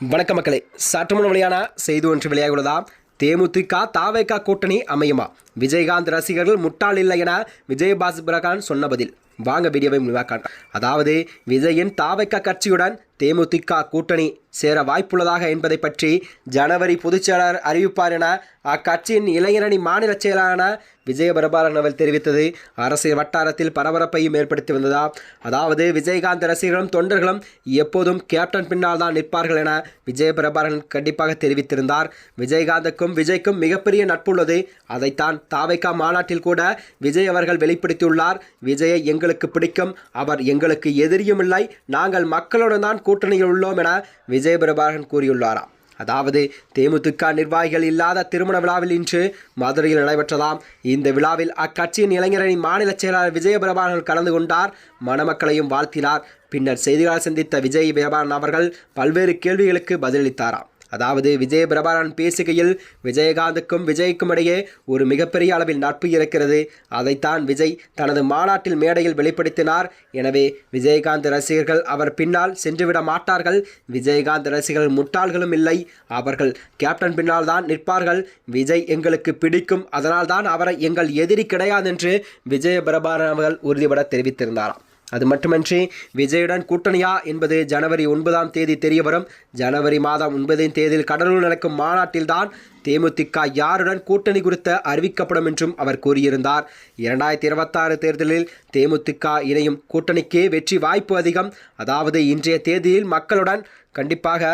வணக்க மக்களே, சற்று முன் வெளியான செய்தி ஒன்று வெளியாகியுள்ளதா? தேமுதிக தாவேகா கூட்டணி அமையுமா? விஜயகாந்த் ரசிகர்கள் முட்டாள் இல்லை என விஜயபாஸ்கரன் சொன்ன பதில். வாங்க வீடியோவை முழுவாக்க. அதாவது விஜயின் தாவேகா கட்சியுடன் தேமுதிக கூட்டணி சேர வாய்ப்புள்ளதாக என்பதை பற்றி ஜனவரி பொதுச்செயலாளர் அறிவிப்பார் என அக்கட்சியின் இளைஞரணி மாநில செயலாளரான விஜயபிரபாரன் அவர்கள் தெரிவித்தது அரசியல் வட்டாரத்தில் பரபரப்பையும் ஏற்படுத்தி வந்ததா? அதாவது விஜயகாந்த் ரசிகர்களும் தொண்டர்களும் எப்போதும் கேப்டன் பின்னால் தான் நிற்பார்கள் என விஜயபிரபாரன் கண்டிப்பாக தெரிவித்திருந்தார். விஜயகாந்துக்கும் விஜய்க்கும் மிகப்பெரிய நட்புள்ளது. அதைத்தான் தாவேகா மாநாட்டில் கூட விஜய் அவர்கள் வெளிப்படுத்தியுள்ளார். விஜயை எங்களுக்கு பிடிக்கும், அவர் எங்களுக்கு எதிரியும் இல்லை, நாங்கள் மக்களுடன் தான் கூட்டணியில் உள்ளோம் என விஜயபிரபாரன் கூறியுள்ளாராம். அதாவது தேமுதிக நிர்வாகிகள் இல்லாத திருமண விழாவில் இன்று மதுரையில் நடைபெற்றதாம். இந்த விழாவில் அக்கட்சியின் இளைஞரணி மாநில செயலாளர் விஜயபிரபாரன் கலந்து கொண்டார். மணமக்களையும் வாழ்த்தினார். பின்னர் செய்தியாளர் சந்தித்த விஜயபிரபாரன் அவர்கள் பல்வேறு கேள்விகளுக்கு பதிலளித்தாராம். அதாவது விஜயபிரபாரன் பேசுகையில் விஜயகாந்துக்கும் விஜய்க்கும் இடையே ஒரு மிகப்பெரிய அளவில் நட்பு இருக்கிறது. அதைத்தான் விஜய் தனது மாநாட்டில் மேடையில் வெளிப்படுத்தினார். எனவே விஜயகாந்த் ரசிகர்கள் அவர் பின்னால் சென்றுவிட மாட்டார்கள். விஜயகாந்த் ரசிகர்கள் முட்டாள்களும் இல்லை, அவர்கள் கேப்டன் பின்னால் தான் நிற்பார்கள். விஜய் எங்களுக்கு பிடிக்கும், அதனால் தான் அவரை எங்கள் எதிரி கிடையாது என்று விஜயபிரபாரன் அவர்கள் உறுதிபட தெரிவித்திருந்தாராம். அது மட்டுமின்றி விஜயுடன் கூட்டணியா என்பது ஜனவரி 9ஆம் தேதி தெரிய வரும். ஜனவரி மாதம் 9ஆம் தேதியில் கடலூர் நடக்கும் மாநாட்டில்தான் தேமுதிக யாருடன் கூட்டணி குறித்து அறிவிக்கப்படும் என்றும் அவர் கூறியிருந்தார். 2026 தேர்தலில் தேமுதிக இணையும் கூட்டணிக்கே வெற்றி வாய்ப்பு அதிகம். அதாவது இன்றைய தேதியில் மக்களுடன் கண்டிப்பாக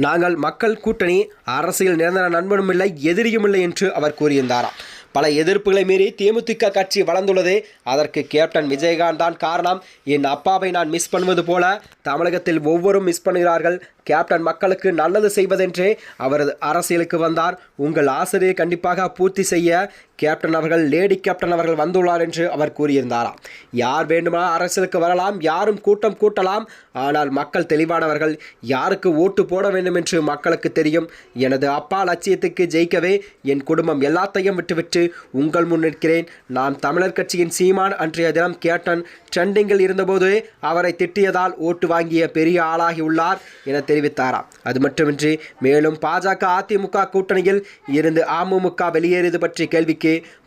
நாங்கள் மக்கள் கூட்டணி, அரசியல் நிரந்தர நண்பனும் இல்லை, எதிரியும் இல்லை என்று அவர் கூறியிருந்தாராம். பல எதிர்ப்புகளை மீறி தேமுதிக கட்சி வளர்ந்துள்ளது. அதற்கு கேப்டன் விஜயகாந்த் தான் காரணம். என் அப்பாவை நான் மிஸ் பண்ணுவது போல தமிழகத்தில் ஒவ்வொருவரும் மிஸ் பண்ணுகிறார்கள். கேப்டன் மக்களுக்கு நல்லது செய்வதென்றே அவரது அரசியலுக்கு வந்தார். உங்கள் ஆசிரியை கண்டிப்பாக பூர்த்தி செய்ய கேப்டன் அவர்கள், லேடி கேப்டன் அவர்கள் வந்துள்ளார் என்று அவர் கூறியிருந்தாராம். யார் வேண்டுமானால் அரசியலுக்கு வரலாம், யாரும் கூட்டம் கூட்டலாம், ஆனால் மக்கள் தெளிவானவர்கள். யாருக்கு ஓட்டு போட வேண்டும் என்று மக்களுக்கு தெரியும். எனது அப்பா லட்சியத்துக்கு ஜெயிக்கவே என் குடும்பம் எல்லாத்தையும் விட்டுவிட்டு உங்கள் முன் நிற்கிறேன். நான் தமிழர் கட்சியின் சீமான் அன்றைய தினம் கேப்டன் ட்ரெண்டிங்கில் இருந்தபோது அவரை திட்டியதால் ஓட்டு வாங்கிய பெரிய ஆளாகி உள்ளார் என தெரிவித்தாராம். அது மட்டுமின்றி மேலும் பாஜக அதிமுக கூட்டணியில் இருந்து அமமுக வெளியேறியது பற்றிய கேள்விக்கு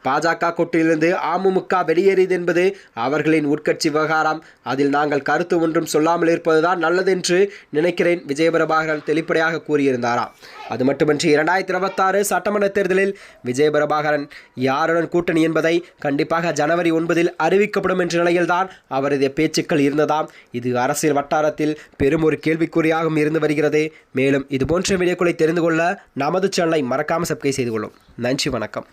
பாஜக கூட்டணியிலிருந்து அமமுக வெளியேறியது என்பது அவர்களின் உட்கட்சி விவகாரம். அதில் நாங்கள் கருத்து ஒன்றும் சொல்லாமல் இருப்பதுதான் நல்லது என்று நினைக்கிறேன் விஜயபிரபாகரன் தெளிப்படையாக கூறியிருந்தாராம். அது மட்டுமின்றி 2026 சட்டமன்ற தேர்தலில் விஜயபிரபாகரன் யாருடன் கூட்டணி என்பதை கண்டிப்பாக ஜனவரி 9இல் அறிவிக்கப்படும் என்ற நிலையில்தான் அவரது பேச்சுக்கள் இருந்ததாம். இது அரசியல் வட்டாரத்தில் பெரும் ஒரு கேள்விக்குறியாகவும் இருந்து வருகிறது. மேலும் இதுபோன்ற வீடியோக்களை தெரிந்து கொள்ள நமது சேனலை மறக்காமல் சப்ஸ்கிரைப் செய்து கொள்ளும். நன்றி, வணக்கம்.